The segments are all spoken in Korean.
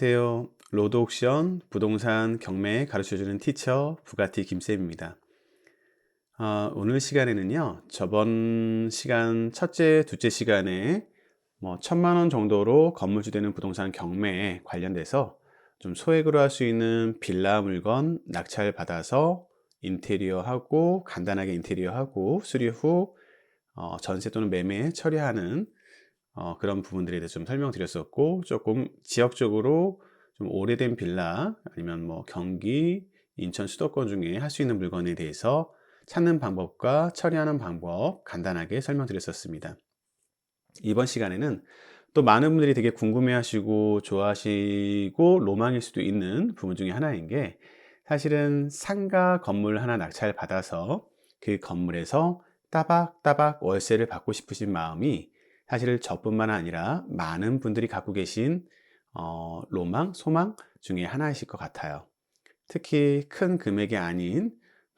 안녕하세요. 로드옥션 부동산 경매 가르쳐주는 티처 부가티 김쌤입니다. 오늘 시간에는요, 저번 시간 첫째, 둘째 시간에 뭐 1,000만 원 정도로 건물주 되는 부동산 경매에 관련돼서 좀 소액으로 할 수 있는 빌라 물건 낙찰 받아서 인테리어하고 간단하게 인테리어하고 수리 후 전세 또는 매매 처리하는 그런 부분들에 대해서 좀 설명드렸었고, 조금 지역적으로 좀 오래된 빌라 아니면 뭐 경기, 인천 수도권 중에 할 수 있는 물건에 대해서 찾는 방법과 처리하는 방법 간단하게 설명드렸었습니다. 이번 시간에는 또 많은 분들이 되게 궁금해하시고 좋아하시고 로망일 수도 있는 부분 중에 하나인 게, 사실은 상가 건물 하나 낙찰 받아서 그 건물에서 따박따박 월세를 받고 싶으신 마음이 사실 저뿐만 아니라 많은 분들이 갖고 계신 로망, 소망 중에 하나이실 것 같아요. 특히 큰 금액이 아닌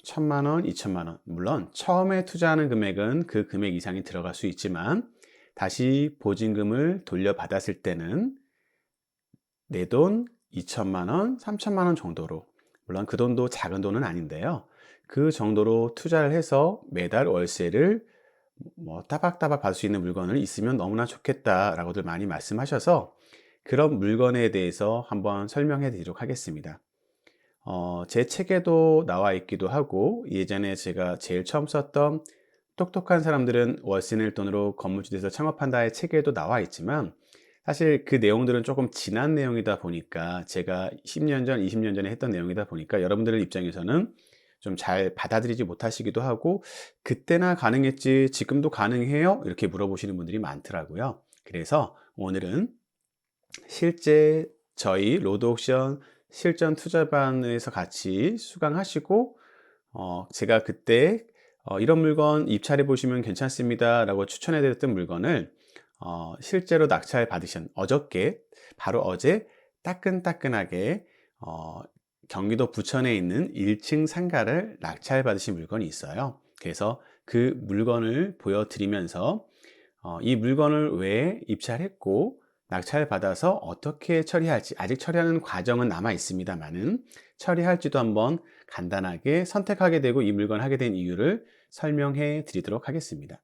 1,000만 원, 2천만 원, 물론 처음에 투자하는 금액은 그 금액 이상이 들어갈 수 있지만 다시 보증금을 돌려받았을 때는 내 돈 2천만 원, 3천만 원 정도로, 물론 그 돈도 작은 돈은 아닌데요, 그 정도로 투자를 해서 매달 월세를 뭐 따박따박 받을 수 있는 물건을 있으면 너무나 좋겠다라고들 많이 말씀하셔서 그런 물건에 대해서 한번 설명해 드리도록 하겠습니다. 제 책에도 나와 있기도 하고, 예전에 제가 제일 처음 썼던 똑똑한 사람들은 월세 낼 돈으로 건물주에서 창업한다의 책에도 나와 있지만, 사실 그 내용들은 조금 지난 내용이다 보니까, 제가 10년 전, 20년 전에 했던 내용이다 보니까 여러분들 입장에서는 좀 잘 받아들이지 못하시기도 하고, 그때나 가능했지 지금도 가능해요? 이렇게 물어보시는 분들이 많더라고요. 그래서 오늘은 실제 저희 로드옥션 실전 투자반에서 같이 수강하시고, 제가 그때 이런 물건 입찰해 보시면 괜찮습니다 라고 추천해 드렸던 물건을 실제로 낙찰 받으신 어저께, 바로 어제 따끈따끈하게 경기도 부천에 있는 1층 상가를 낙찰 받으신 물건이 있어요. 그래서 그 물건을 보여드리면서 이 물건을 왜 입찰했고 낙찰 받아서 어떻게 처리할지, 아직 처리하는 과정은 남아 있습니다만은 처리할지도 한번 간단하게 선택하게 되고 이 물건을 하게 된 이유를 설명해 드리도록 하겠습니다.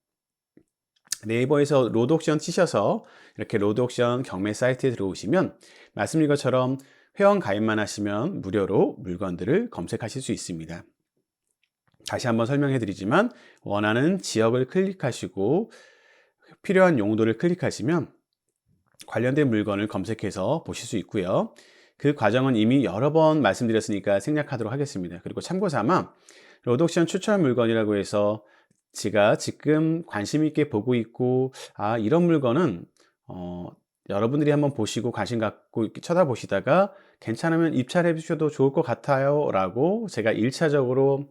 네이버에서 로드옥션 치셔서 이렇게 로드옥션 경매 사이트에 들어오시면 말씀드린 것처럼 회원 가입만 하시면 무료로 물건들을 검색하실 수 있습니다. 다시 한번 설명해 드리지만, 원하는 지역을 클릭하시고 필요한 용도를 클릭하시면 관련된 물건을 검색해서 보실 수 있고요. 그 과정은 이미 여러 번 말씀드렸으니까 생략하도록 하겠습니다. 그리고 참고 삼아 로드옥션 추천 물건이라고 해서 제가 지금 관심 있게 보고 있고, 이런 물건은 여러분들이 한번 보시고 관심 갖고 이렇게 쳐다보시다가 괜찮으면 입찰해 주셔도 좋을 것 같아요 라고 제가 1차적으로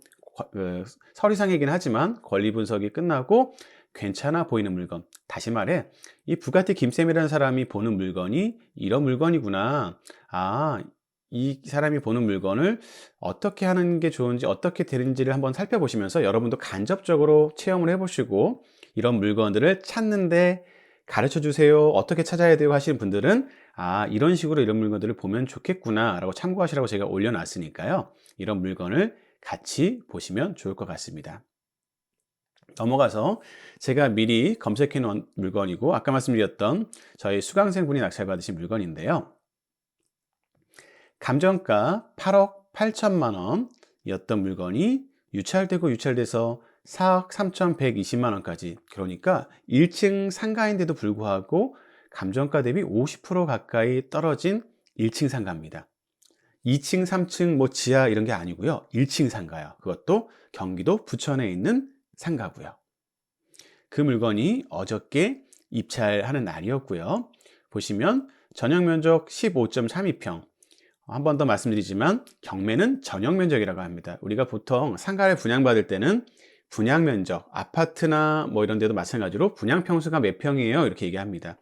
서류상이긴 하지만 권리 분석이 끝나고 괜찮아 보이는 물건, 다시 말해 이 부가티 김쌤이라는 사람이 보는 물건이 이런 물건이구나, 이 사람이 보는 물건을 어떻게 하는 게 좋은지, 어떻게 되는지를 한번 살펴보시면서 여러분도 간접적으로 체험을 해보시고 이런 물건들을 찾는데 가르쳐 주세요, 어떻게 찾아야 돼요 하시는 분들은 이런 식으로 이런 물건들을 보면 좋겠구나 라고 참고하시라고 제가 올려놨으니까요, 이런 물건을 같이 보시면 좋을 것 같습니다. 넘어가서 제가 미리 검색해 놓은 물건이고, 아까 말씀드렸던 저희 수강생분이 낙찰 받으신 물건인데요, 감정가 8억 8천만 원이었던 물건이 유찰돼서 4억 3,120만 원까지, 그러니까 1층 상가인데도 불구하고 감정가 대비 50% 가까이 떨어진 1층 상가입니다. 2층, 3층, 뭐 지하 이런 게 아니고요, 1층 상가요. 그것도 경기도 부천에 있는 상가고요. 그 물건이 어저께 입찰하는 날이었고요. 보시면 전용 면적 15.32평. 한 번 더 말씀드리지만 경매는 전용 면적이라고 합니다. 우리가 보통 상가를 분양받을 때는 분양 면적, 아파트나 뭐 이런 데도 마찬가지로 분양 평수가 몇 평이에요 이렇게 얘기합니다.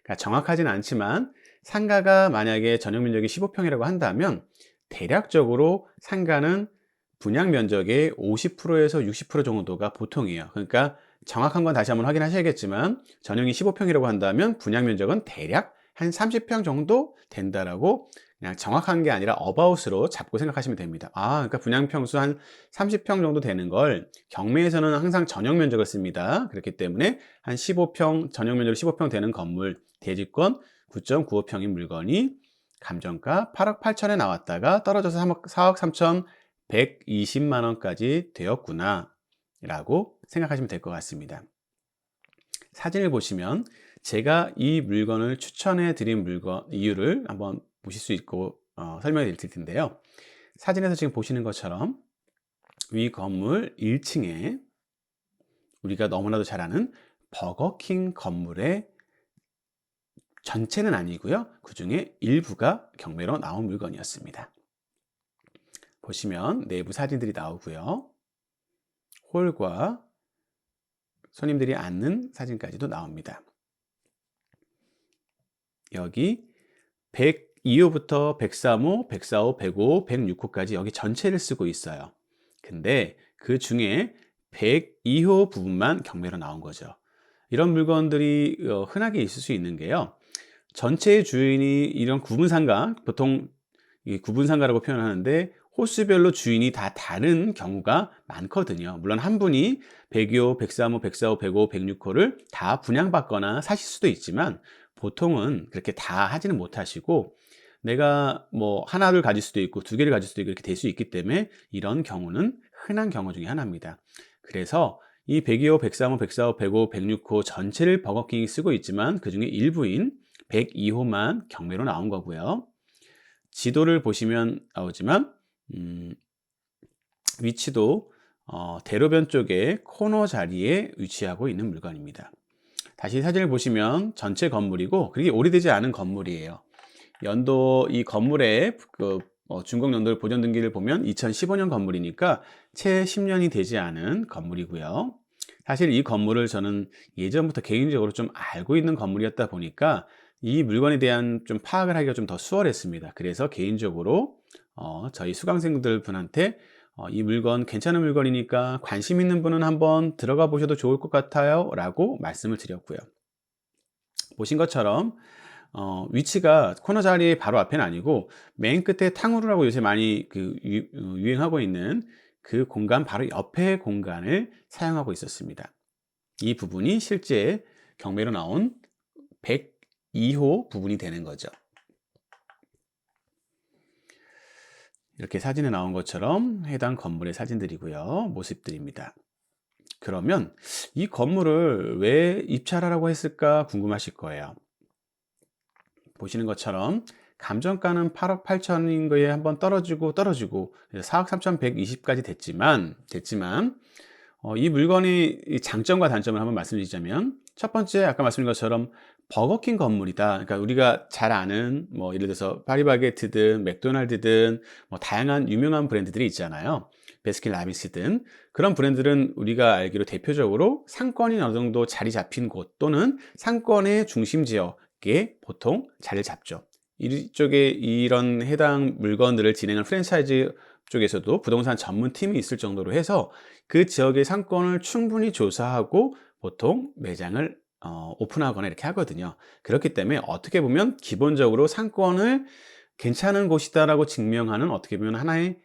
그러니까 정확하진 않지만 상가가 만약에 전용 면적이 15평이라고 한다면 대략적으로 상가는 분양 면적의 50%에서 60% 정도가 보통이에요. 그러니까 정확한 건 다시 한번 확인하셔야겠지만 전용이 15평이라고 한다면 분양 면적은 대략 한 30평 정도 된다라고 그냥 정확한 게 아니라 어바웃으로 잡고 생각하시면 됩니다. 그러니까 분양평수 한 30평 정도 되는 걸 경매에서는 항상 전용 면적을 씁니다. 그렇기 때문에 한 15평, 전용 면적 15평 되는 건물, 대지권 9.95평인 물건이 감정가 8억 8천에 나왔다가 떨어져서 4억 3,120만 원까지 되었구나 라고 생각하시면 될 것 같습니다. 사진을 보시면 제가 이 물건을 추천해 드린 이유를 한번 보실 수 있고 설명해 드릴 텐데요. 사진에서 지금 보시는 것처럼 위 건물 1층에 우리가 너무나도 잘 아는 버거킹 건물의 전체는 아니고요. 그 중에 일부가 경매로 나온 물건이었습니다. 보시면 내부 사진들이 나오고요. 홀과 손님들이 앉는 사진까지도 나옵니다. 여기 102호부터 103호, 104호, 105, 106호까지 여기 전체를 쓰고 있어요. 근데 그 중에 102호 부분만 경매로 나온 거죠. 이런 물건들이 흔하게 있을 수 있는 게요. 전체의 주인이 이런 구분상가, 보통 구분상가라고 표현하는데 호수별로 주인이 다 다른 경우가 많거든요. 물론 한 분이 102호, 103호, 104호, 105, 106호를 다 분양받거나 사실 수도 있지만 보통은 그렇게 다 하지는 못하시고 내가 뭐 하나를 가질 수도 있고 두 개를 가질 수도 있고 이렇게 될 수 있기 때문에 이런 경우는 흔한 경우 중에 하나입니다. 그래서 이 102호, 103호, 104호, 105, 106호 전체를 버거킹이 쓰고 있지만 그 중에 일부인 102호만 경매로 나온 거고요. 지도를 보시면 나오지만 위치도 대로변 쪽에 코너 자리에 위치하고 있는 물건입니다. 다시 사진을 보시면 전체 건물이고 그게 오래되지 않은 건물이에요. 연도 이 건물의 준공 연도를 보존 등기를 보면 2015년 건물이니까 채 10년이 되지 않은 건물이고요. 사실 이 건물을 저는 예전부터 개인적으로 좀 알고 있는 건물이었다 보니까 이 물건에 대한 좀 파악을 하기가 좀 더 수월했습니다. 그래서 개인적으로 저희 수강생들 분한테 이 물건 괜찮은 물건이니까 관심 있는 분은 한번 들어가 보셔도 좋을 것 같아요 라고 말씀을 드렸고요. 보신 것처럼 위치가 코너 자리 바로 앞에는 아니고 맨 끝에 탕후루라고 요새 많이 유행하고 있는 그 공간 바로 옆에 공간을 사용하고 있었습니다. 이 부분이 실제 경매로 나온 102호 부분이 되는 거죠. 이렇게 사진에 나온 것처럼 해당 건물의 사진들이고요. 모습들입니다. 그러면 이 건물을 왜 입찰하라고 했을까 궁금하실 거예요. 보시는 것처럼 감정가는 8억 8천인 거에 한번 떨어지고 4억 3,120까지 됐지만 이 물건의 장점과 단점을 한번 말씀드리자면 첫 번째 아까 말씀드린 것처럼 버거킹 건물이다. 그러니까 우리가 잘 아는 뭐 예를 들어서 파리바게트든 맥도날드든 뭐 다양한 유명한 브랜드들이 있잖아요. 베스킨라빈스든 그런 브랜드들은 우리가 알기로 대표적으로 상권이 어느 정도 자리 잡힌 곳 또는 상권의 중심 지역에 보통 자리를 잡죠. 이쪽에 이런 해당 물건들을 진행한 프랜차이즈 쪽에서도 부동산 전문팀이 있을 정도로 해서 그 지역의 상권을 충분히 조사하고 보통 매장을 오픈하거나 이렇게 하거든요. 그렇기 때문에 어떻게 보면 기본적으로 상권을 괜찮은 곳이다라고 증명하는 어떻게 보면 하나의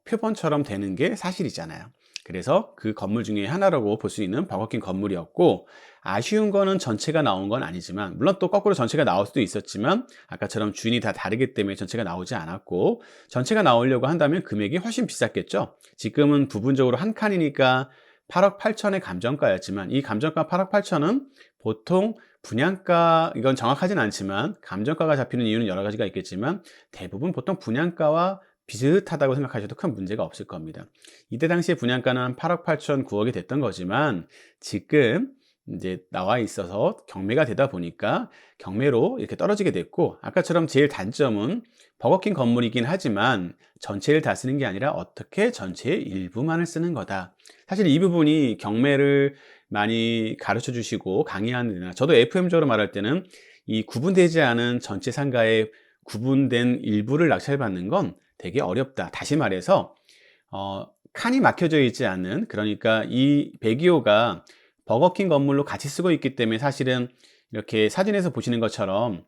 표본처럼 되는 게 사실이잖아요. 그래서 그 건물 중에 하나라고 볼 수 있는 버거킹 건물이었고 아쉬운 거는 전체가 나온 건 아니지만 물론 또 거꾸로 전체가 나올 수도 있었지만 아까처럼 주인이 다 다르기 때문에 전체가 나오지 않았고 전체가 나오려고 한다면 금액이 훨씬 비쌌겠죠. 지금은 부분적으로 한 칸이니까 8억 8천의 감정가였지만 이 감정가 8억 8천은 보통 분양가 이건 정확하진 않지만 감정가가 잡히는 이유는 여러 가지가 있겠지만 대부분 보통 분양가와 비슷하다고 생각하셔도 큰 문제가 없을 겁니다. 이때 당시에 분양가는 한 8억 8천 9억이 됐던 거지만 지금 이제 나와 있어서 경매가 되다 보니까 경매로 이렇게 떨어지게 됐고 아까처럼 제일 단점은 버거킹 건물이긴 하지만 전체를 다 쓰는 게 아니라 어떻게 전체의 일부만을 쓰는 거다. 사실 이 부분이 경매를 많이 가르쳐 주시고 강의하는 데나 저도 FM적으로 말할 때는 이 구분되지 않은 전체 상가의 구분된 일부를 낙찰받는 건 되게 어렵다. 다시 말해서 칸이 막혀져 있지 않는 그러니까 이 102호가 버거킹 건물로 같이 쓰고 있기 때문에 사실은 이렇게 사진에서 보시는 것처럼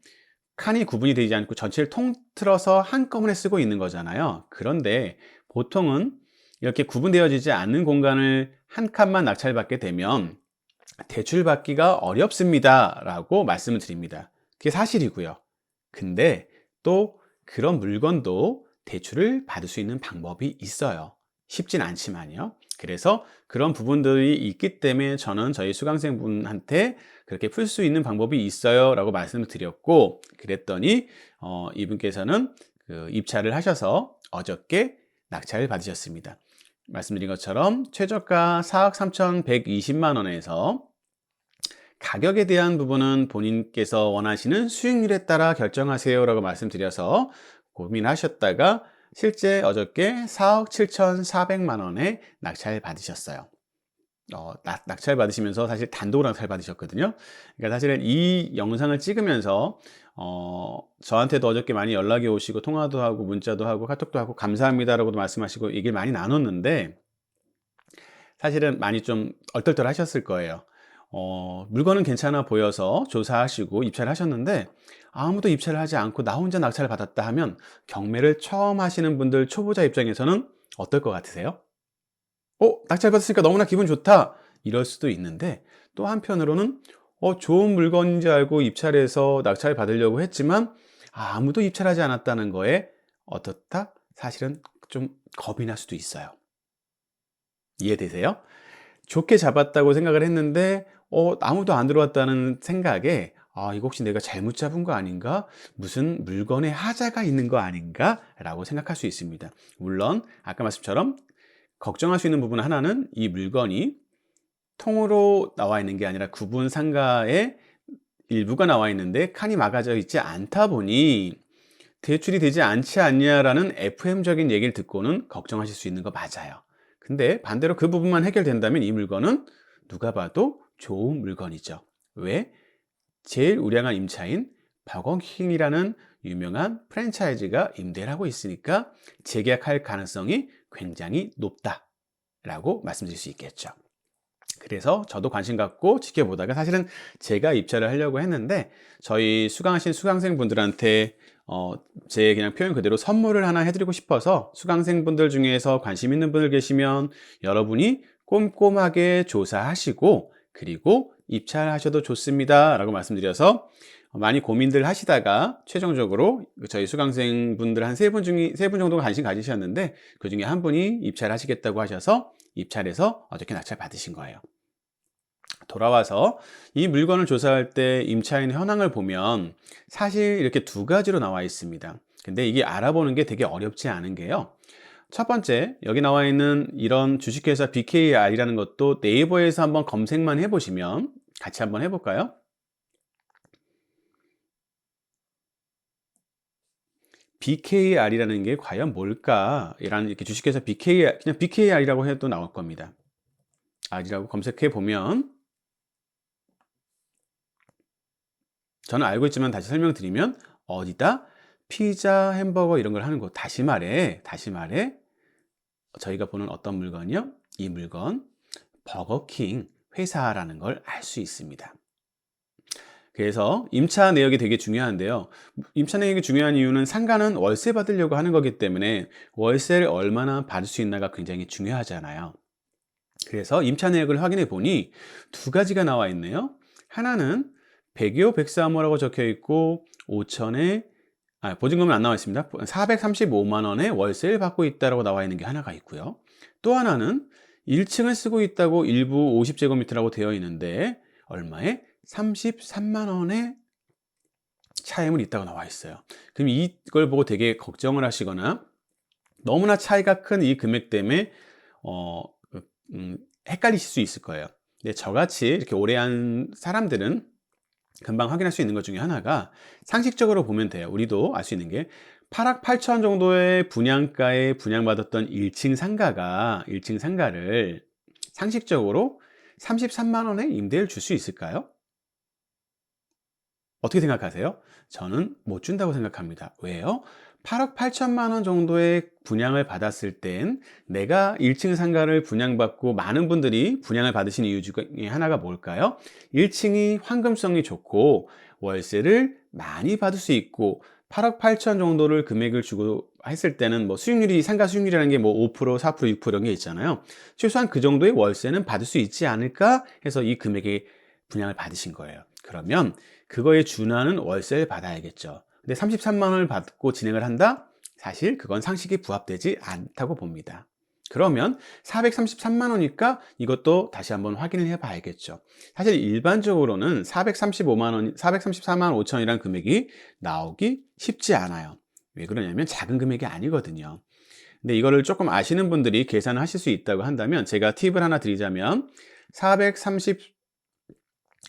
칸이 구분이 되지 않고 전체를 통틀어서 한꺼번에 쓰고 있는 거잖아요. 그런데 보통은 이렇게 구분되어지지 않는 공간을 한 칸만 낙찰받게 되면 대출받기가 어렵습니다 라고 말씀을 드립니다. 그게 사실이고요. 근데 또 그런 물건도 대출을 받을 수 있는 방법이 있어요. 쉽진 않지만요. 그래서 그런 부분들이 있기 때문에 저는 저희 수강생분한테 그렇게 풀 수 있는 방법이 있어요 라고 말씀을 드렸고, 그랬더니 이분께서는 그 입찰을 하셔서 어저께 낙찰을 받으셨습니다. 말씀드린 것처럼 최저가 4억 3,120만 원에서 가격에 대한 부분은 본인께서 원하시는 수익률에 따라 결정하세요 라고 말씀드려서 고민하셨다가 실제 어저께 4억 7,400만 원에 낙찰 받으셨어요. 낙찰 받으시면서 사실 단독으로 낙찰 받으셨거든요. 그러니까 사실은 이 영상을 찍으면서 저한테도 어저께 많이 연락이 오시고 통화도 하고 문자도 하고 카톡도 하고 감사합니다라고도 말씀하시고 얘기를 많이 나눴는데, 사실은 많이 좀 얼떨떨 하셨을 거예요. 물건은 괜찮아 보여서 조사하시고 입찰을 하셨는데 아무도 입찰을 하지 않고 나 혼자 낙찰을 받았다 하면 경매를 처음 하시는 분들 초보자 입장에서는 어떨 것 같으세요? 낙찰 받았으니까 너무나 기분 좋다 이럴 수도 있는데, 또 한편으로는 좋은 물건인지 알고 입찰해서 낙찰 받으려고 했지만 아무도 입찰하지 않았다는 거에 어떻다? 사실은 좀 겁이 날 수도 있어요. 이해되세요? 좋게 잡았다고 생각을 했는데 아무도 안 들어왔다는 생각에 이거 혹시 내가 잘못 잡은 거 아닌가? 무슨 물건에 하자가 있는 거 아닌가? 라고 생각할 수 있습니다. 물론 아까 말씀처럼 걱정할 수 있는 부분 하나는 이 물건이 통으로 나와 있는 게 아니라 구분 상가에 일부가 나와 있는데 칸이 막아져 있지 않다 보니 대출이 되지 않지 않냐라는 FM적인 얘기를 듣고는 걱정하실 수 있는 거 맞아요. 근데 반대로 그 부분만 해결된다면 이 물건은 누가 봐도 좋은 물건이죠. 왜? 제일 우량한 임차인 버거킹이라는 유명한 프랜차이즈가 임대를 하고 있으니까 재계약할 가능성이 굉장히 높다라고 말씀드릴 수 있겠죠. 그래서 저도 관심 갖고 지켜보다가 사실은 제가 입찰을 하려고 했는데 저희 수강하신 수강생분들한테 제 그냥 표현 그대로 선물을 하나 해드리고 싶어서 수강생분들 중에서 관심 있는 분들 계시면 여러분이 꼼꼼하게 조사하시고 그리고 입찰하셔도 좋습니다 라고 말씀드려서 많이 고민들 하시다가 최종적으로 저희 수강생분들 한 세 분 정도가 관심 가지셨는데 그 중에 한 분이 입찰하시겠다고 하셔서 입찰해서 어저께 낙찰 받으신 거예요. 돌아와서 이 물건을 조사할 때 임차인 현황을 보면 사실 이렇게 두 가지로 나와 있습니다. 근데 이게 알아보는 게 되게 어렵지 않은 게요. 첫 번째, 여기 나와 있는 이런 주식회사 BKR이라는 것도 네이버에서 한번 검색만 해보시면 같이 한번 해볼까요? BKR이라는 게 과연 뭘까? 이라는 이렇게 주식회사 BKR, 그냥 BKR이라고 해도 나올 겁니다. R이라고 검색해 보면 저는 알고 있지만 다시 설명드리면 어디다 피자, 햄버거 이런 걸 하는 곳. 다시 말해 저희가 보는 어떤 물건이요? 이 물건 버거킹 회사라는 걸 알 수 있습니다. 그래서 임차 내역이 되게 중요한데요. 임차 내역이 중요한 이유는 상가는 월세 받으려고 하는 거기 때문에 월세를 얼마나 받을 수 있나가 굉장히 중요하잖아요. 그래서 임차 내역을 확인해 보니 두 가지가 나와 있네요. 하나는 102호 103호라고 적혀 있고 5천에 보증금은 안 나와 있습니다. 435만 원에 월세를 받고 있다고 나와 있는 게 하나가 있고요. 또 하나는 1층을 쓰고 있다고 일부 50제곱미터라고 되어 있는데 얼마에? 33만 원에 차임을 있다고 나와 있어요. 그럼 이걸 보고 되게 걱정을 하시거나 너무나 차이가 큰 이 금액 때문에 헷갈리실 수 있을 거예요. 근데 저같이 이렇게 오래 한 사람들은 금방 확인할 수 있는 것 중에 하나가 상식적으로 보면 돼요. 우리도 알 수 있는 게 8억 8천 정도의 분양가에 분양받았던 1층 상가를 상식적으로 33만 원에 임대를 줄 수 있을까요? 어떻게 생각하세요? 저는 못 준다고 생각합니다. 왜요? 8억 8천만 원 정도의 분양을 받았을 땐 내가 1층 상가를 분양받고 많은 분들이 분양을 받으신 이유 중에 하나가 뭘까요? 1층이 황금성이 좋고 월세를 많이 받을 수 있고 8억 8천 정도를 금액을 주고 했을 때는 뭐 수익률이 상가 수익률이라는 게 뭐 5%, 4%, 6% 이런 게 있잖아요. 최소한 그 정도의 월세는 받을 수 있지 않을까 해서 이 금액의 분양을 받으신 거예요. 그러면 그거에 준하는 월세를 받아야겠죠. 근데 33만 원을 받고 진행을 한다? 사실 그건 상식이 부합되지 않다고 봅니다. 그러면 433만 원이니까 이것도 다시 한번 확인을 해 봐야겠죠. 사실 일반적으로는 435만 원, 434만 5천이라는 금액이 나오기 쉽지 않아요. 왜 그러냐면 작은 금액이 아니거든요. 근데 이거를 조금 아시는 분들이 계산을 하실 수 있다고 한다면 제가 팁을 하나 드리자면 434만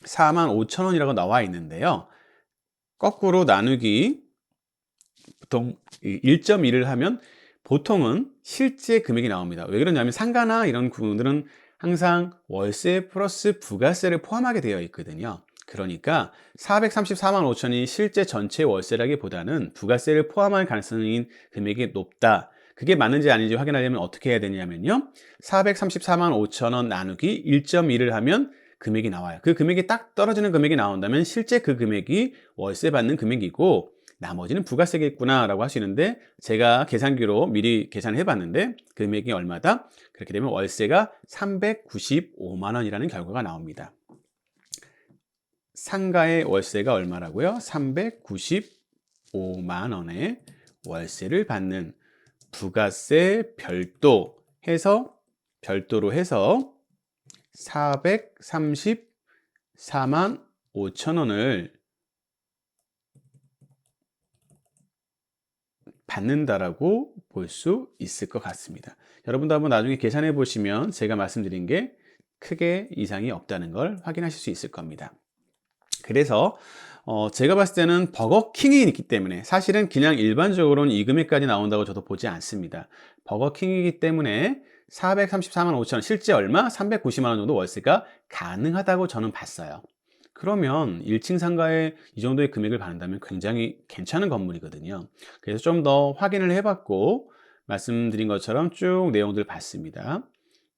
5천 원이라고 나와 있는데요. 거꾸로 나누기 보통 1.1을 하면 보통은 실제 금액이 나옵니다. 왜 그러냐면 상가나 이런 부분들은 항상 월세 플러스 부가세를 포함하게 되어 있거든요. 그러니까 434만 5천이 실제 전체 월세라기보다는 부가세를 포함할 가능성이 금액이 높다. 그게 맞는지 아닌지 확인하려면 어떻게 해야 되냐면요. 434만 5천 원 나누기 1.1을 하면 금액이 나와요. 그 금액이 딱 떨어지는 금액이 나온다면 실제 그 금액이 월세 받는 금액이고 나머지는 부가세겠구나 라고 하시는데 제가 계산기로 미리 계산해 봤는데 금액이 얼마다? 그렇게 되면 월세가 395만 원이라는 결과가 나옵니다. 상가의 월세가 얼마라고요? 395만 원의 월세를 받는 부가세 별도로 해서 434만 5천 원을 받는다라고 볼 수 있을 것 같습니다. 여러분도 한번 나중에 계산해 보시면 제가 말씀드린 게 크게 이상이 없다는 걸 확인하실 수 있을 겁니다. 그래서 제가 봤을 때는 버거킹이 있기 때문에 사실은 그냥 일반적으로는 이 금액까지 나온다고 저도 보지 않습니다. 버거킹이기 때문에 434만 5천 원, 실제 얼마? 390만 원 정도 월세가 가능하다고 저는 봤어요. 그러면 1층 상가에 이 정도의 금액을 받는다면 굉장히 괜찮은 건물이거든요. 그래서 좀 더 확인을 해봤고 말씀드린 것처럼 쭉 내용들 봤습니다.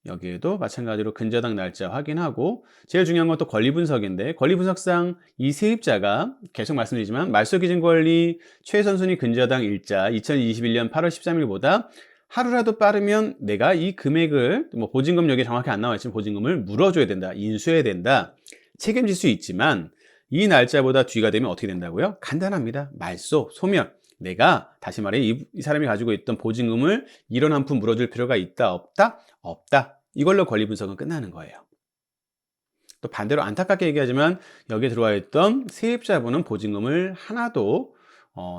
여기에도 마찬가지로 근저당 날짜 확인하고 제일 중요한 건 또 권리 분석인데 권리 분석상 이 세입자가 계속 말씀드리지만 말소기준 권리 최선순위 근저당 일자 2021년 8월 13일보다 하루라도 빠르면 내가 이 금액을 뭐 보증금 여기 정확히 안 나와 있지만 보증금을 물어줘야 된다, 인수해야 된다, 책임질 수 있지만 이 날짜보다 뒤가 되면 어떻게 된다고요? 간단합니다. 말소, 소멸. 내가 다시 말해 이 사람이 가지고 있던 보증금을 이런 한 푼 물어줄 필요가 있다, 없다? 없다. 이걸로 권리 분석은 끝나는 거예요. 또 반대로 안타깝게 얘기하지만 여기에 들어와 있던 세입자분은 보증금을 하나도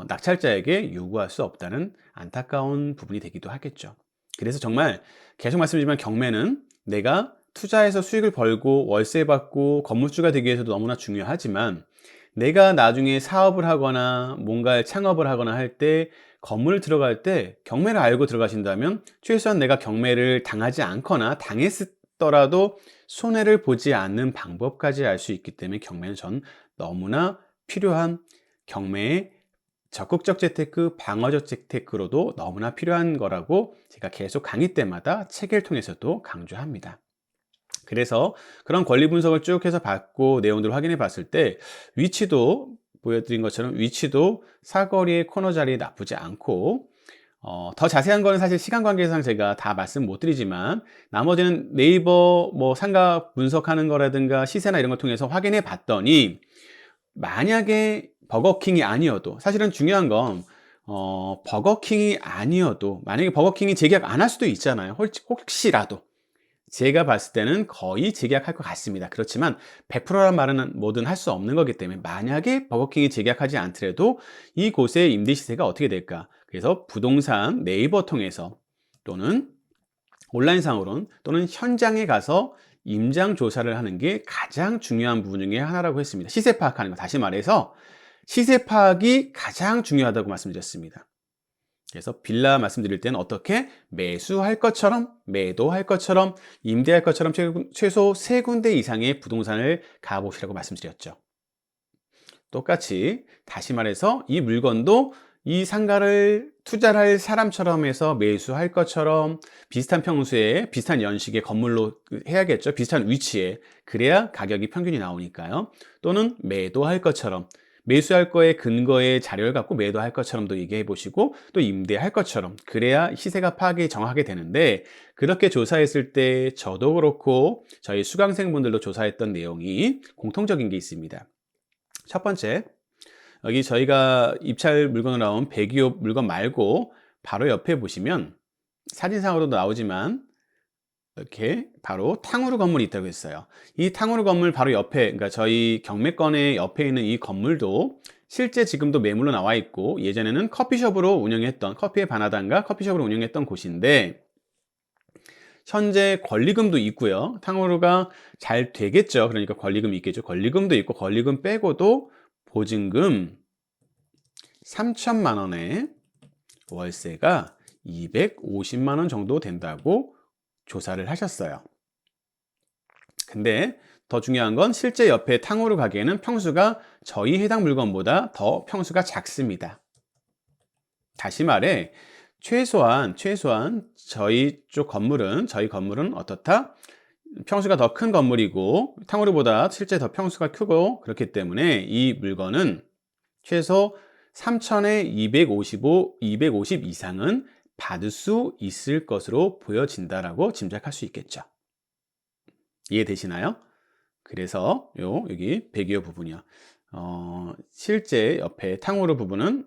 낙찰자에게 요구할 수 없다는 안타까운 부분이 되기도 하겠죠. 그래서 정말 계속 말씀드리지만 경매는 내가 투자해서 수익을 벌고 월세 받고 건물주가 되기 위해서도 너무나 중요하지만 내가 나중에 사업을 하거나 뭔가 창업을 하거나 할 때 건물 들어갈 때 경매를 알고 들어가신다면 최소한 내가 경매를 당하지 않거나 당했더라도 손해를 보지 않는 방법까지 알 수 있기 때문에 경매는 전 너무나 필요한 경매의 적극적 재테크, 방어적 재테크로도 너무나 필요한 거라고 제가 계속 강의 때마다 책을 통해서도 강조합니다. 그래서 그런 권리 분석을 쭉 해서 봤고 내용들을 확인해 봤을 때 위치도 보여드린 것처럼 위치도 사거리의 코너 자리에 나쁘지 않고 더 자세한 거는 사실 시간 관계상 제가 다 말씀 못 드리지만 나머지는 네이버 뭐 상가 분석하는 거라든가 시세나 이런 걸 통해서 확인해 봤더니 만약에 버거킹이 아니어도 사실은 중요한 건 버거킹이 아니어도 만약에 버거킹이 재계약 안 할 수도 있잖아요. 혹시라도 제가 봤을 때는 거의 재계약할 것 같습니다. 그렇지만 100%란 말은 뭐든 할 수 없는 거기 때문에 만약에 버거킹이 재계약하지 않더라도 이곳의 임대 시세가 어떻게 될까? 그래서 부동산 네이버 통해서 또는 온라인상으로는 또는 현장에 가서 임장 조사를 하는 게 가장 중요한 부분 중에 하나라고 했습니다. 시세 파악하는 거. 다시 말해서 시세 파악이 가장 중요하다고 말씀드렸습니다. 그래서 빌라 말씀드릴 때는 어떻게 매수할 것처럼 매도할 것처럼 임대할 것처럼 최소 3군데 이상의 부동산을 가보시라고 말씀드렸죠. 똑같이 다시 말해서 이 물건도 이 상가를 투자를 할 사람처럼 해서 매수할 것처럼 비슷한 평수에 비슷한 연식의 건물로 해야겠죠. 비슷한 위치에. 그래야 가격이 평균이 나오니까요. 또는 매도할 것처럼 매수할 거에 근거의 자료를 갖고 매도할 것처럼도 얘기해 보시고 또 임대할 것처럼 그래야 시세가 파악이 정확하게 되는데 그렇게 조사했을 때 저도 그렇고 저희 수강생분들도 조사했던 내용이 공통적인 게 있습니다. 첫 번째, 여기 저희가 입찰 물건으로 나온 배기업 물건 말고 바로 옆에 보시면 사진상으로도 나오지만 이렇게 바로 탕후루 건물이 있다고 했어요. 이 탕후루 건물 바로 옆에, 그러니까 저희 경매권의 옆에 있는 이 건물도 실제 지금도 매물로 나와 있고 예전에는 커피숍으로 운영했던 커피의 바나다인가 커피숍으로 운영했던 곳인데 현재 권리금도 있고요. 탕후루가 잘 되겠죠. 그러니까 권리금이 있겠죠. 권리금도 있고 권리금 빼고도 보증금 3천만 원에 월세가 250만 원 정도 된다고 조사를 하셨어요. 근데 더 중요한 건 실제 옆에 탕후루 가게는 평수가 저희 해당 물건보다 더 평수가 작습니다. 다시 말해 최소한 저희 건물은 어떻다? 평수가 더 큰 건물이고 탕후루보다 실제 더 평수가 크고 그렇기 때문에 이 물건은 최소 3천에 250 이상은 받을 수 있을 것으로 보여진다라고 짐작할 수 있겠죠. 이해되시나요? 그래서 여기 배기업 부분이요. 실제 옆에 탕후루 부분은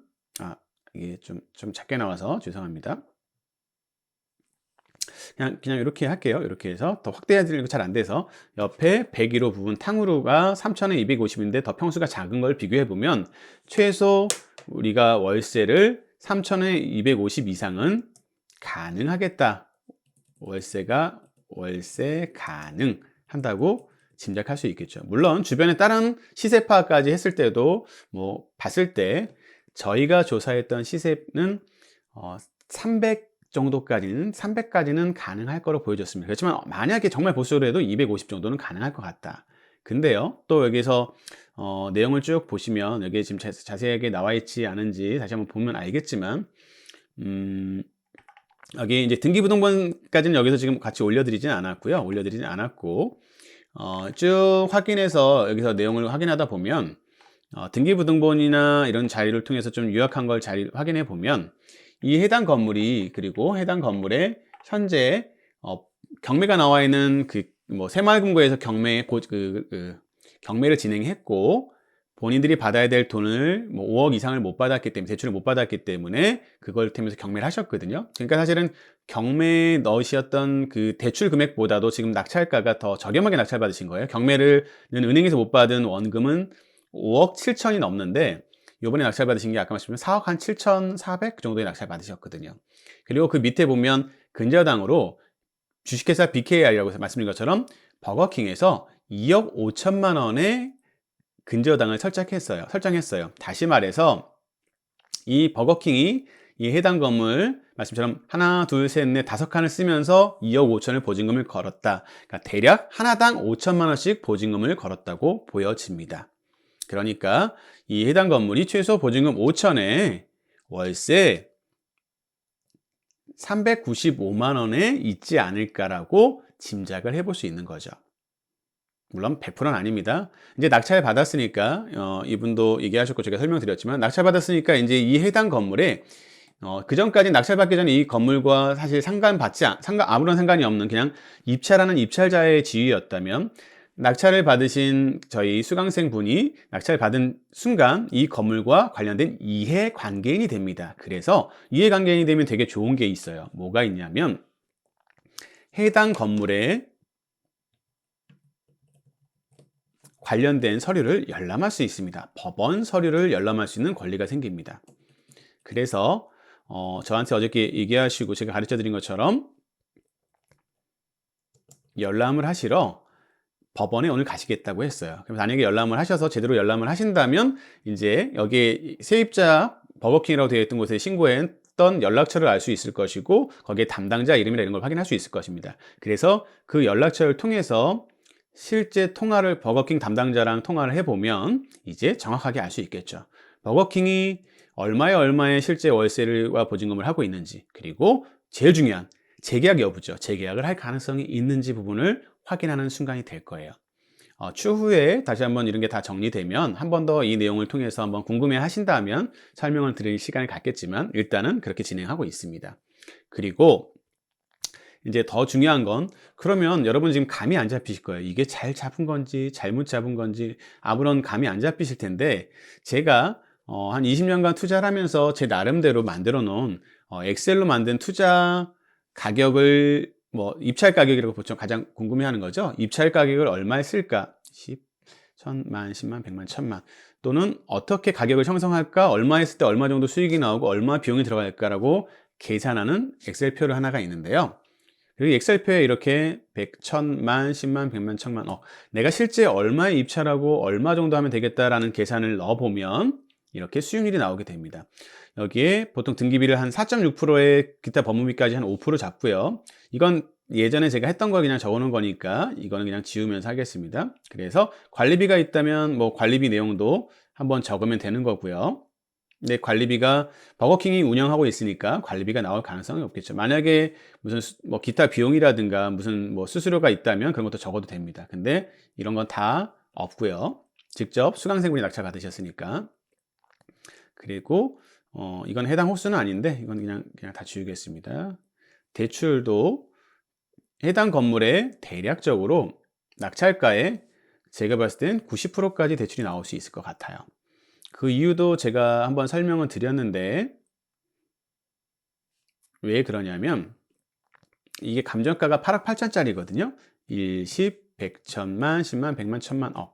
이게 좀 작게 나와서 죄송합니다. 그냥 이렇게 할게요. 이렇게 해서 더 확대해드리는 거 잘 안 돼서 옆에 101호 부분 탕후루가 3천에 250인데 더 평수가 작은 걸 비교해 보면 최소 우리가 월세를 3천에 250 이상은 가능하겠다. 월세 가능한다고 짐작할 수 있겠죠. 물론 주변에 다른 시세 파악까지 했을 때도 뭐 봤을 때 저희가 조사했던 시세는 300까지는 가능할 거로 보여졌습니다. 그렇지만 만약에 정말 보수로 해도 250 정도는 가능할 것 같다. 근데요, 또 여기서 내용을 쭉 보시면 여기에 지금 자세하게 나와 있지 않은지 다시 한번 보면 알겠지만 여기 이제 등기부등본까지는 여기서 지금 같이 올려드리진 않았고 쭉 확인해서 여기서 내용을 확인하다 보면 등기부등본이나 이런 자료를 통해서 좀 요약한 걸 잘 확인해 보면 이 해당 건물이 그리고 해당 건물에 현재 경매가 나와 있는 뭐 새마을금고에서 경매를 진행했고 본인들이 받아야 될 돈을 뭐 5억 이상을 못 받았기 때문에 대출을 못 받았기 때문에 그걸 통해서 경매를 하셨거든요. 그러니까 사실은 경매에 넣으셨던 그 대출 금액보다도 지금 낙찰가가 더 저렴하게 낙찰받으신 거예요. 경매를 은행에서 못 받은 원금은 5억 7천이 넘는데 요번에 낙찰 받으신 게 아까 말씀드린 4억 한 7,400 정도의 낙찰 받으셨거든요. 그리고 그 밑에 보면 근저당으로 주식회사 BKR이라고 말씀드린 것처럼 버거킹에서 2억 5천만 원의 근저당을 설정했어요. 다시 말해서 이 버거킹이 이 해당 건물 말씀처럼 하나, 둘, 셋, 넷, 5칸을 쓰면서 2억 5천을 보증금을 걸었다. 그러니까 대략 하나당 5천만 원씩 보증금을 걸었다고 보여집니다. 그러니까 이 해당 건물이 최소 보증금 5천에 월세 395만 원에 있지 않을까라고 짐작을 해볼 수 있는 거죠. 물론 100%는 아닙니다. 이제 낙찰 받았으니까 이분도 얘기하셨고 제가 설명드렸지만 낙찰 받았으니까 이제 이 해당 건물에 그 전까지 낙찰 받기 전에 이 건물과 사실 아무런 상관이 없는 그냥 입찰하는 입찰자의 지위였다면 낙찰을 받으신 저희 수강생 분이 낙찰 받은 순간 이 건물과 관련된 이해관계인이 됩니다. 그래서 이해관계인이 되면 되게 좋은 게 있어요. 뭐가 있냐면 해당 건물에 관련된 서류를 열람할 수 있습니다. 법원 서류를 열람할 수 있는 권리가 생깁니다. 그래서 저한테 어저께 얘기하시고 제가 가르쳐 드린 것처럼 열람을 하시러 법원에 오늘 가시겠다고 했어요. 그럼 만약에 열람을 하셔서 제대로 열람을 하신다면 이제 여기에 세입자 버거킹이라고 되어 있던 곳에 신고했던 연락처를 알 수 있을 것이고 거기에 담당자 이름이나 이런 걸 확인할 수 있을 것입니다. 그래서 그 연락처를 통해서 실제 통화를 버거킹 담당자랑 통화를 해보면 이제 정확하게 알 수 있겠죠. 버거킹이 얼마의 실제 월세와 보증금을 하고 있는지, 그리고 제일 중요한 재계약 여부죠. 재계약을 할 가능성이 있는지 부분을 확인하는 순간이 될 거예요. 추후에 다시 한번 이런 게 다 정리되면 한 번 더 이 내용을 통해서 한번 궁금해 하신다면 설명을 드릴 시간을 갖겠지만 일단은 그렇게 진행하고 있습니다. 그리고 이제 더 중요한 건, 그러면 여러분 지금 감이 안 잡히실 거예요. 이게 잘 잡은 건지 잘못 잡은 건지 아무런 감이 안 잡히실 텐데, 제가 한 20년간 투자를 하면서 제 나름대로 만들어 놓은 엑셀로 만든 투자 가격을, 뭐 입찰 가격이라고 보통 가장 궁금해하는 거죠. 입찰 가격을 얼마에 쓸까? 10, 1000만, 10만, 100만, 1000만, 또는 어떻게 가격을 형성할까? 얼마 했을 때 얼마 정도 수익이 나오고 얼마 비용이 들어갈까라고 계산하는 엑셀표를 하나가 있는데요. 그리고 엑셀표에 이렇게 100, 1000만, 10만, 100만, 1000만, 내가 실제 얼마에 입찰하고 얼마 정도 하면 되겠다라는 계산을 넣어보면 이렇게 수익률이 나오게 됩니다. 여기에 보통 등기비를 한 4.6%에 기타 법무비까지 한 5% 잡고요. 이건 예전에 제가 했던 걸 그냥 적어놓은 거니까 이거는 그냥 지우면서 하겠습니다. 그래서 관리비가 있다면 뭐 관리비 내용도 한번 적으면 되는 거고요. 근데 관리비가 버거킹이 운영하고 있으니까 관리비가 나올 가능성이 없겠죠. 만약에 무슨 뭐 기타 비용이라든가 무슨 뭐 수수료가 있다면 그런 것도 적어도 됩니다. 근데 이런 건 다 없고요. 직접 수강생분이 낙찰 받으셨으니까. 그리고 이건 해당 호수는 아닌데 이건 그냥 다 지우겠습니다. 대출도 해당 건물에 대략적으로 낙찰가에 제가 봤을 땐 90%까지 대출이 나올 수 있을 것 같아요. 그 이유도 제가 한번 설명을 드렸는데, 왜 그러냐면 이게 감정가가 8억 8천짜리거든요. 1, 10, 100, 1000만, 10만, 100만, 1000만.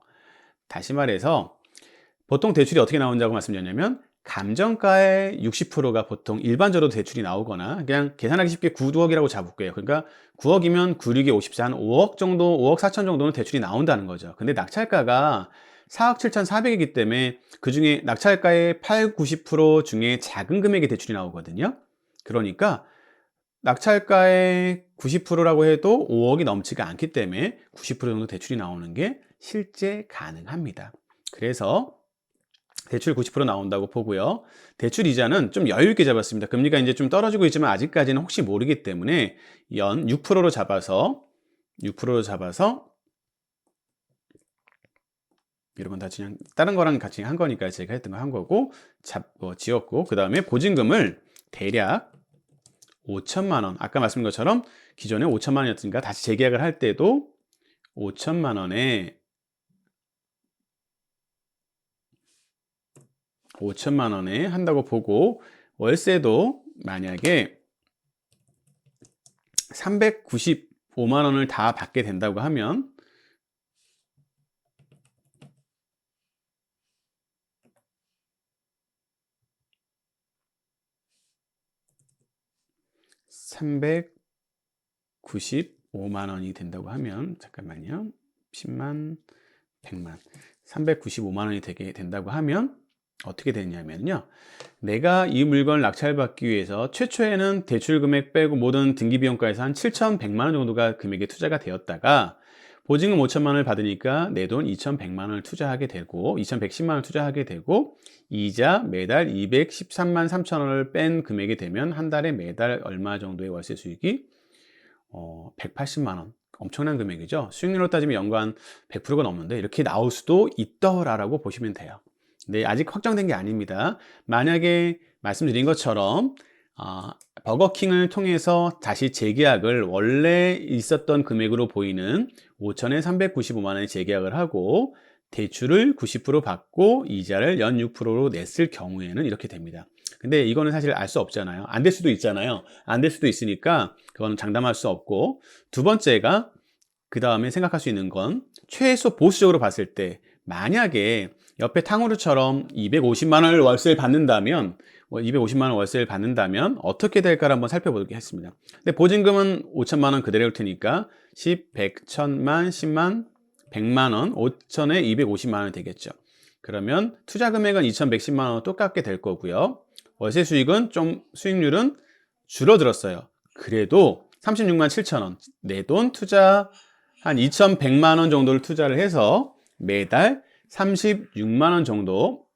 다시 말해서 보통 대출이 어떻게 나온다고 말씀드렸냐면, 감정가의 60%가 보통 일반적으로 대출이 나오거나, 그냥 계산하기 쉽게 9억이라고 잡을게요. 그러니까 9억이면 9, 6에 54, 한 5억 정도, 5억 4천 정도는 대출이 나온다는 거죠. 근데 낙찰가가 4억 7,400이기 때문에 그 중에 낙찰가의 8, 90% 중에 작은 금액의 대출이 나오거든요. 그러니까 낙찰가의 90%라고 해도 5억이 넘지가 않기 때문에 90% 정도 대출이 나오는 게 실제 가능합니다. 그래서 대출 90% 나온다고 보고요. 대출 이자는 좀 여유 있게 잡았습니다. 금리가 이제 좀 떨어지고 있지만 아직까지는 혹시 모르기 때문에 연 6%로 잡아서 이런 건 다 그냥 다른 거랑 같이 한 거니까 제가 했던 거 한 거고 지웠고, 그 다음에 보증금을 대략 5천만 원, 아까 말씀드린 것처럼 기존에 5천만 원이었으니까 다시 재계약을 할 때도 5천만 원에 5천만 원에 한다고 보고, 월세도 만약에 395만 원을 다 받게 된다고 하면 395만 원이 된다고 하면, 잠깐만요. 10만, 100만, 395만 원이 되게 된다고 하면 어떻게 되냐면요. 내가 이 물건을 낙찰받기 위해서 최초에는 대출 금액 빼고 모든 등기 비용가에서 한 7,100만 원 정도가 금액에 투자가 되었다가 보증금 5천만 원을 받으니까 내 돈 2,100만 원을 투자하게 되고 2,110만 원을 투자하게 되고 이자 매달 213만 3천 원을 뺀 금액이 되면 한 달에 매달 얼마 정도의 월세 수익이 180만 원. 엄청난 금액이죠. 수익률로 따지면 연간 100%가 넘는데 이렇게 나올 수도 있더라라고 보시면 돼요. 네, 아직 확정된 게 아닙니다. 만약에 말씀드린 것처럼 버거킹을 통해서 다시 재계약을 원래 있었던 금액으로 보이는 5천에 395만 원에 재계약을 하고 대출을 90% 받고 이자를 연 6%로 냈을 경우에는 이렇게 됩니다. 근데 이거는 사실 알 수 없잖아요. 안 될 수도 있잖아요. 안 될 수도 있으니까 그거는 장담할 수 없고, 두 번째가 그 다음에 생각할 수 있는 건 최소 보수적으로 봤을 때 만약에 옆에 탕후루처럼 250만 원을 월세를 받는다면 250만 원 월세를 받는다면 어떻게 될까를 한번 살펴보겠습니다. 근데 보증금은 5천만 원 그대로일 테니까 10, 100, 1000만, 10만, 100만 원, 5천에 250만 원이 되겠죠. 그러면 투자 금액은 2110만 원 똑같게 될 거고요. 월세 수익은 수익률은 줄어들었어요. 그래도 36만 7천 원, 내 돈 투자 한 2,100만 원 정도를 투자를 해서 매달 36만 원 정도,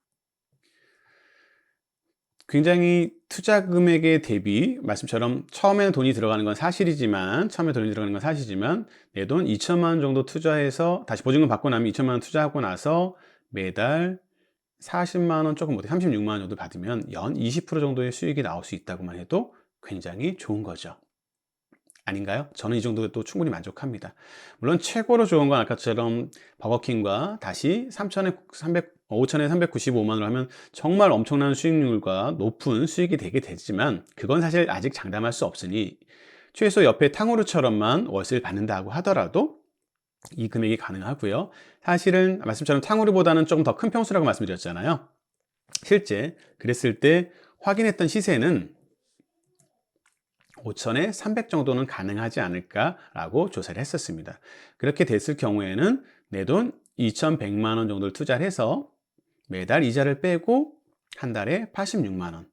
굉장히 투자 금액에 대비 말씀처럼 처음에는 돈이 들어가는 건 사실이지만 내 돈 2천만 원 정도 투자해서 다시 보증금 받고 나면 2천만 원 투자하고 나서 매달 40만 원 조금 못해 36만 원 정도 받으면 연 20% 정도의 수익이 나올 수 있다고만 해도 굉장히 좋은 거죠. 아닌가요? 저는 이 정도도 충분히 만족합니다. 물론 최고로 좋은 건 아까처럼 버거킹과 다시 5천에 395만 원을 하면 정말 엄청난 수익률과 높은 수익이 되게 되지만 그건 사실 아직 장담할 수 없으니 최소 옆에 탕후루처럼만 월세를 받는다고 하더라도 이 금액이 가능하고요. 사실은 말씀처럼 탕후루보다는 조금 더 큰 평수라고 말씀드렸잖아요. 실제 그랬을 때 확인했던 시세는 5천에 300 정도는 가능하지 않을까라고 조사를 했었습니다. 그렇게 됐을 경우에는 내 돈 2,100만 원 정도를 투자를 해서 매달 이자를 빼고 한 달에 86만 원.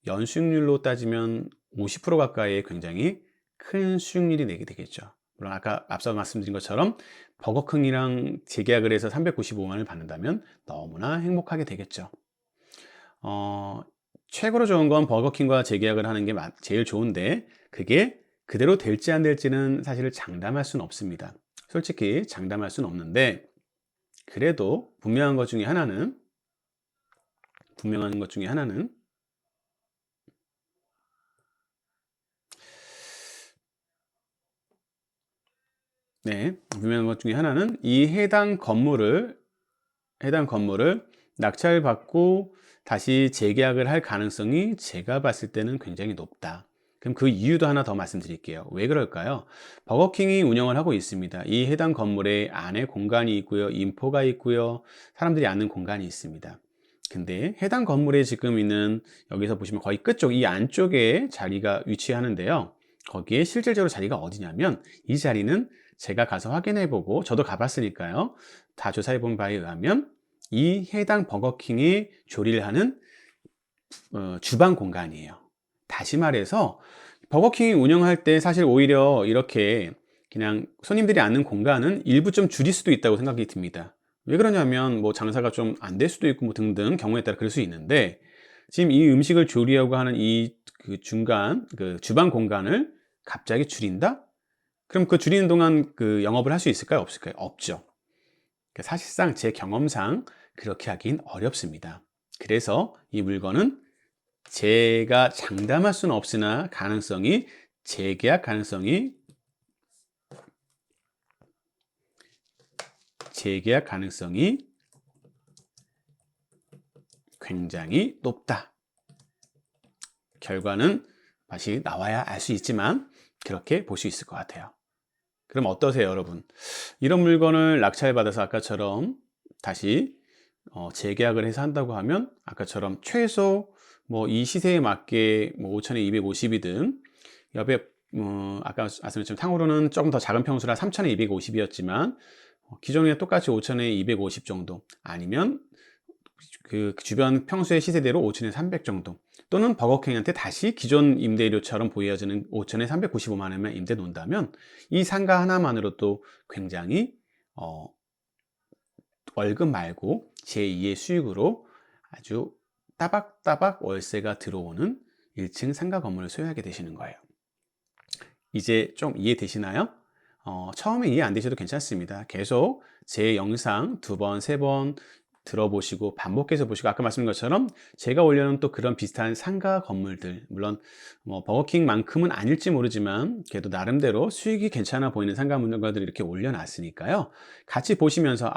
연수익률로 따지면 50% 가까이의 굉장히 큰 수익률이 내게 되겠죠. 물론 아까 앞서 말씀드린 것처럼 버거킹이랑 재계약을 해서 395만 원을 받는다면 너무나 행복하게 되겠죠. 최고로 좋은 건 버거킹과 재계약을 하는 게 제일 좋은데 그게 그대로 될지 안 될지는 사실 장담할 수는 없습니다. 솔직히 장담할 수는 없는데 그래도 분명한 것 중에 하나는 분명한 것 중에 하나는 이 해당 건물을 낙찰받고 다시 재계약을 할 가능성이 제가 봤을 때는 굉장히 높다. 그럼 그 이유도 하나 더 말씀드릴게요. 왜 그럴까요? 버거킹이 운영을 하고 있습니다. 이 해당 건물에 안에 공간이 있고요. 인포가 있고요. 사람들이 앉는 공간이 있습니다. 근데 해당 건물에 지금 있는 여기서 보시면 거의 끝쪽 이 안쪽에 자리가 위치하는데요. 거기에 실질적으로 자리가 어디냐면 이 자리는 제가 가서 확인해보고 저도 가봤으니까요. 다 조사해본 바에 의하면 이 해당 버거킹이 조리를 하는 주방 공간이에요. 다시 말해서 버거킹이 운영할 때 사실 오히려 이렇게 그냥 손님들이 앉는 공간은 일부 좀 줄일 수도 있다고 생각이 듭니다. 왜 그러냐면 뭐 장사가 좀 안 될 수도 있고 뭐 등등 경우에 따라 그럴 수 있는데 지금 이 음식을 조리하고 하는 이 그 중간 그 주방 공간을 갑자기 줄인다? 그럼 그 줄이는 동안 그 영업을 할 수 있을까요? 없을까요? 없죠. 그러니까 사실상 제 경험상 그렇게 하긴 어렵습니다. 그래서 이 물건은 제가 장담할 수는 없으나 재계약 가능성이 굉장히 높다. 결과는 다시 나와야 알 수 있지만 그렇게 볼 수 있을 것 같아요. 그럼 어떠세요, 여러분? 이런 물건을 낙찰받아서 아까처럼 다시 재계약을 해서 한다고 하면 아까처럼 최소 뭐 이 시세에 맞게 뭐 5천에 250이든 옆에 아까 말씀드렸지만 탕후루는 조금 더 작은 평수라 3천에 250이었지만 기존에 똑같이 5천에 250 정도 아니면 그 주변 평수의 시세대로 5천에 300 정도 또는 버거킹한테 다시 기존 임대료처럼 보여지는 5천에 395만 원만 임대 놓는다면 이 상가 하나만으로도 굉장히 월급 말고 제2의 수익으로 아주 따박따박 월세가 들어오는 1층 상가 건물을 소유하게 되시는 거예요. 이제 좀 이해되시나요? 처음에 이해 안 되셔도 괜찮습니다. 계속 제 영상 2번, 3번 들어보시고 반복해서 보시고 아까 말씀드린 것처럼 제가 올려놓은 또 그런 비슷한 상가 건물들 물론 뭐 버거킹만큼은 아닐지 모르지만 그래도 나름대로 수익이 괜찮아 보이는 상가 물건들을 이렇게 올려놨으니까요. 같이 보시면서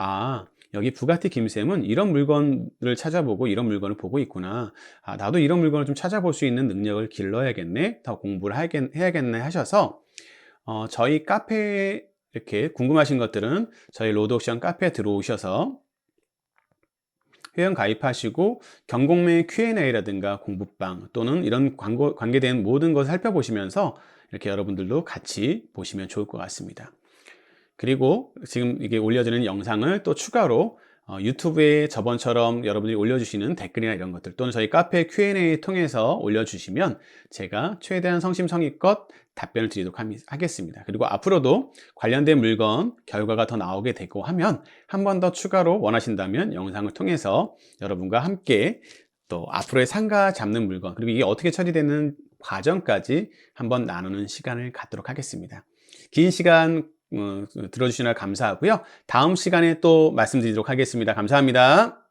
여기 부가티 김쌤은 이런 물건을 찾아보고 이런 물건을 보고 있구나. 나도 이런 물건을 좀 찾아볼 수 있는 능력을 길러야겠네. 더 공부를 해야겠네 하셔서 저희 카페에 이렇게 궁금하신 것들은 저희 로드옥션 카페에 들어오셔서 회원 가입하시고 경공매 Q&A라든가 공부방 또는 이런 관계된 모든 것을 살펴보시면서 이렇게 여러분들도 같이 보시면 좋을 것 같습니다. 그리고 지금 이게 올려지는 영상을 또 추가로 유튜브에 저번처럼 여러분들이 올려주시는 댓글이나 이런 것들 또는 저희 카페 Q&A 통해서 올려주시면 제가 최대한 성심성의껏 답변을 드리도록 하겠습니다. 그리고 앞으로도 관련된 물건 결과가 더 나오게 되고 하면 한 번 더 추가로 원하신다면 영상을 통해서 여러분과 함께 또 앞으로의 상가 잡는 물건 그리고 이게 어떻게 처리되는 과정까지 한번 나누는 시간을 갖도록 하겠습니다. 긴 시간 들어주시느라 감사하고요. 다음 시간에 또 말씀드리도록 하겠습니다. 감사합니다.